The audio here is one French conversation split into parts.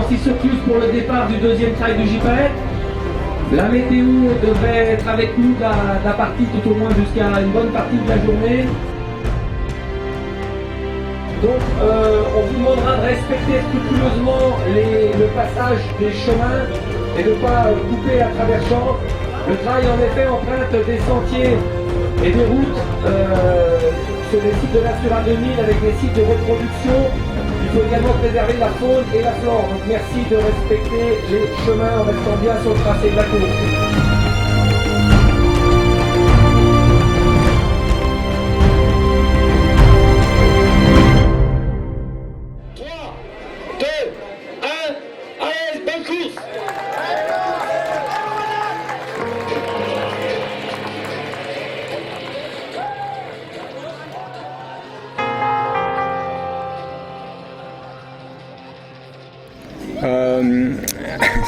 voici Circus pour le départ du deuxième trail du JPET. La météo devrait être avec nous de la partie, tout au moins jusqu'à une bonne partie de la journée. Donc on vous demandera de respecter scrupuleusement le passage des chemins et de ne pas couper à travers champs. Le trail en effet emprunte des sentiers et des routes sur les sites de Natura 2000 avec des sites de reproduction. Il faut également préserver la faune et la flore. Donc merci de respecter les chemins en restant bien sur le tracé de la course.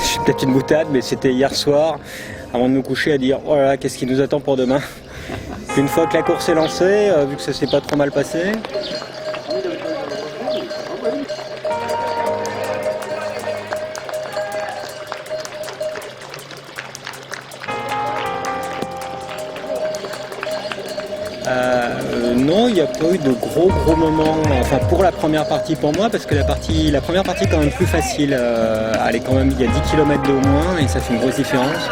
C'est peut-être une boutade, mais c'était hier soir, avant de nous coucher, à dire oh là là, qu'est-ce qui nous attend pour demain. Une fois que la course est lancée, vu que ça s'est pas trop mal passé, non, il n'y a pas eu de gros moments, enfin pour la première partie pour moi, parce que la première partie est quand même plus facile, elle est quand même, il y a 10 km de au moins et ça fait une grosse différence.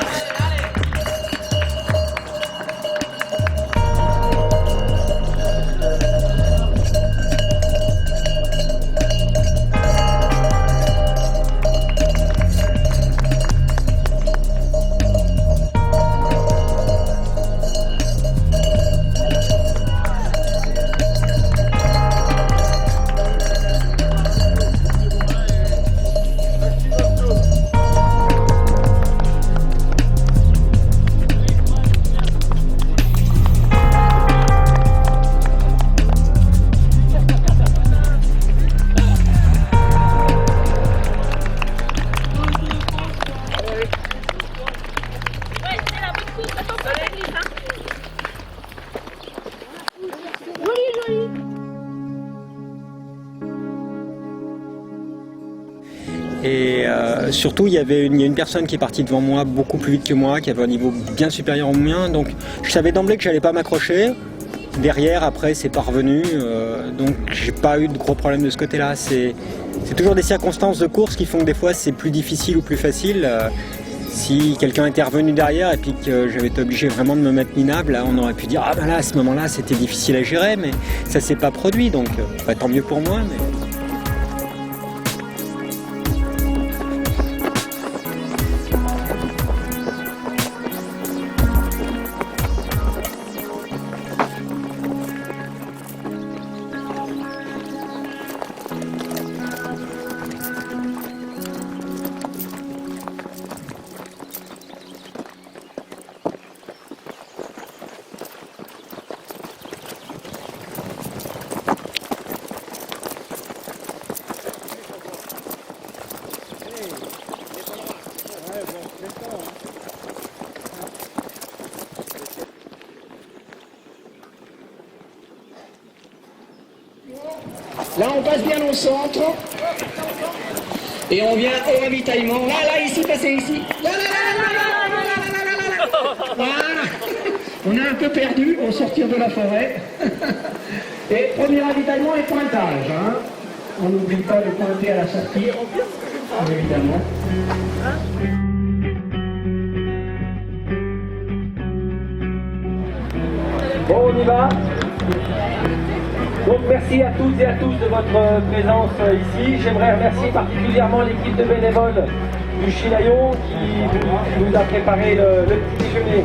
Et surtout, il y a une personne qui est partie devant moi beaucoup plus vite que moi, qui avait un niveau bien supérieur au mien. Donc, je savais d'emblée que j'allais pas m'accrocher. Derrière, après, c'est pas revenu. Donc, j'ai pas eu de gros problèmes de ce côté-là. C'est toujours des circonstances de course qui font que des fois, c'est plus difficile ou plus facile. Si quelqu'un était revenu derrière et puis que j'avais été obligé vraiment de me mettre minable, là, on aurait pu dire ah ben là, à ce moment-là, c'était difficile à gérer, mais ça s'est pas produit. Donc, tant mieux pour moi. Mais... Là, on passe bien au centre. Et on vient au ravitaillement. Là, ici, passez ici. Là. Voilà. On est un peu perdu au sortir de la forêt. Et premier ravitaillement et pointage. Hein. On n'oublie pas de pointer à la sortie, évidemment. Bon, on y va. Donc merci à toutes et à tous de votre présence ici. J'aimerais remercier particulièrement l'équipe de bénévoles du Chinaillon qui nous a préparé le petit déjeuner.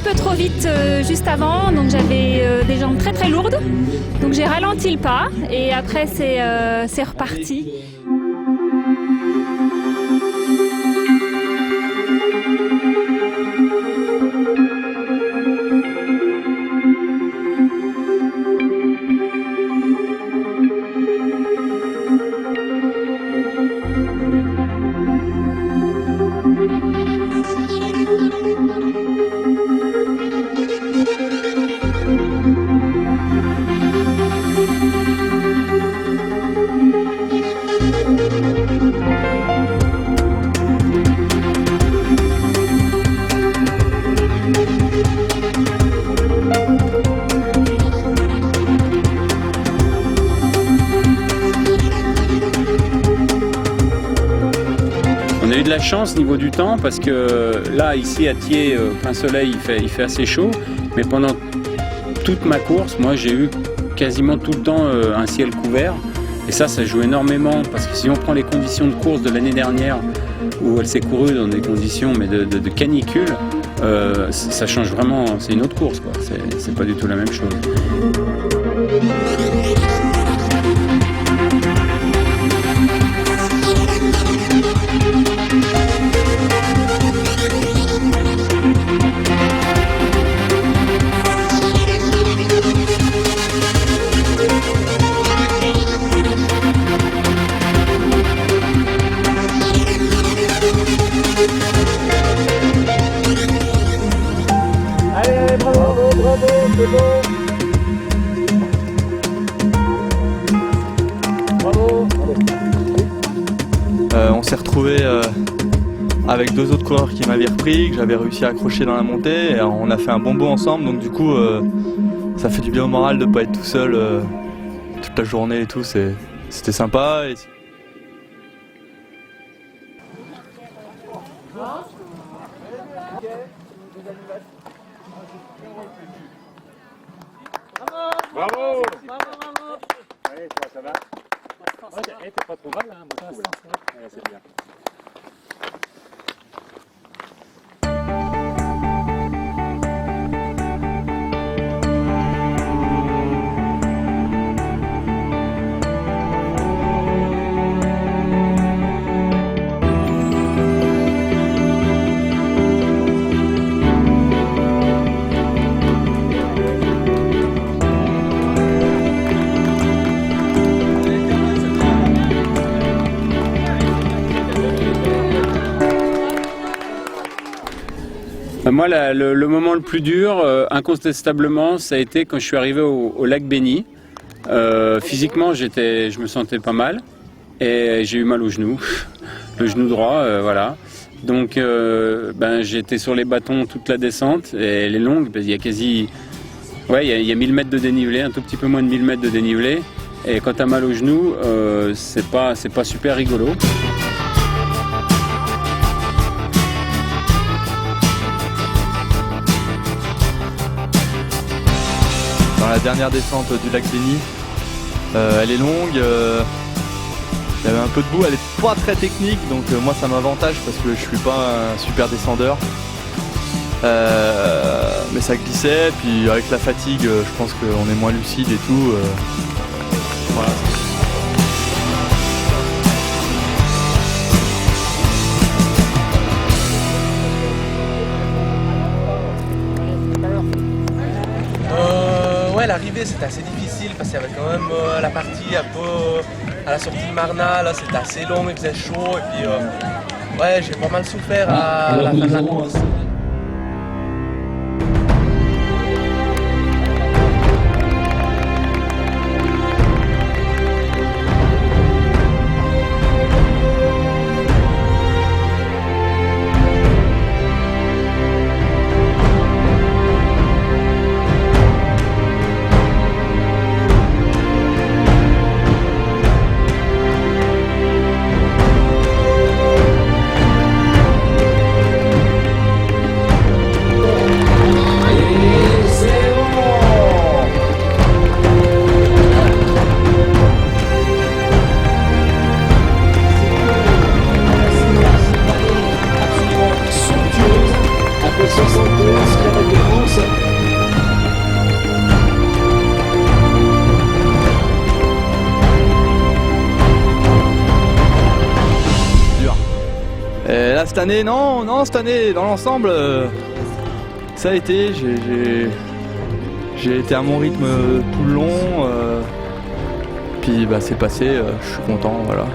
peu trop vite juste avant, donc j'avais des jambes très très lourdes. Donc j'ai ralenti le pas et après c'est reparti. On a eu de la chance au niveau du temps parce que là, ici à Thiers, plein soleil, il fait assez chaud. Mais pendant toute ma course, moi j'ai eu quasiment tout le temps un ciel couvert. Et ça joue énormément parce que si on prend les conditions de course de l'année dernière où elle s'est courue dans des conditions mais de canicule, ça change vraiment, c'est une autre course, quoi. C'est pas du tout la même chose. Allez, bravo, c'est bon. Bravo. On s'est retrouvés avec deux autres coureurs qui m'avaient repris, que j'avais réussi à accrocher dans la montée. Et on a fait un bon bond ensemble, donc du coup ça fait du bien au moral de ne pas être tout seul toute la journée et tout. C'était sympa. Et... Bravo. Allez, ça va. T'es pas trop mal, hein, moi, ouais, c'est bien. Moi, le moment le plus dur, incontestablement, ça a été quand je suis arrivé au lac Béni. Physiquement, je me sentais pas mal et j'ai eu mal au genou, le genou droit, voilà. Donc, j'étais sur les bâtons toute la descente et elle est longue, il y a quasi, ouais, il y a 1000 mètres de dénivelé, un tout petit peu moins de 1000 mètres de dénivelé. Et quand t'as mal au genou, c'est pas super rigolo. Dans la dernière descente du lac Béni, elle est longue, il y avait un peu de boue, elle est pas très technique, donc moi ça m'avantage parce que je suis pas un super descendeur. Mais ça glissait, puis avec la fatigue, je pense qu'on est moins lucide et tout. Voilà. Ouais, l'arrivée c'était assez difficile parce qu'il y avait quand même la partie un peu à la sortie de Marna, là c'était assez long, il faisait chaud et puis ouais, j'ai pas mal souffert à la fin de la course. cette année, non, cette année, dans l'ensemble, ça a été. J'ai été à mon rythme tout le long. Puis bah, c'est passé, je suis content, voilà.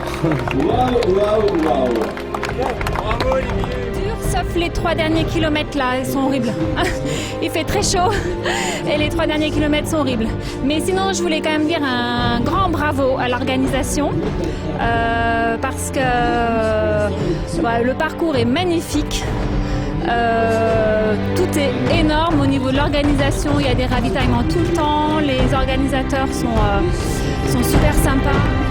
Bravo Olivier. Dur, sauf les 3 derniers kilomètres là, ils sont horribles. Il fait très chaud et les 3 derniers kilomètres sont horribles. Mais sinon, je voulais quand même dire un grand bravo à l'organisation parce que le parcours est magnifique. Tout est énorme au niveau de l'organisation, il y a des ravitaillements tout le temps, les organisateurs sont super sympas.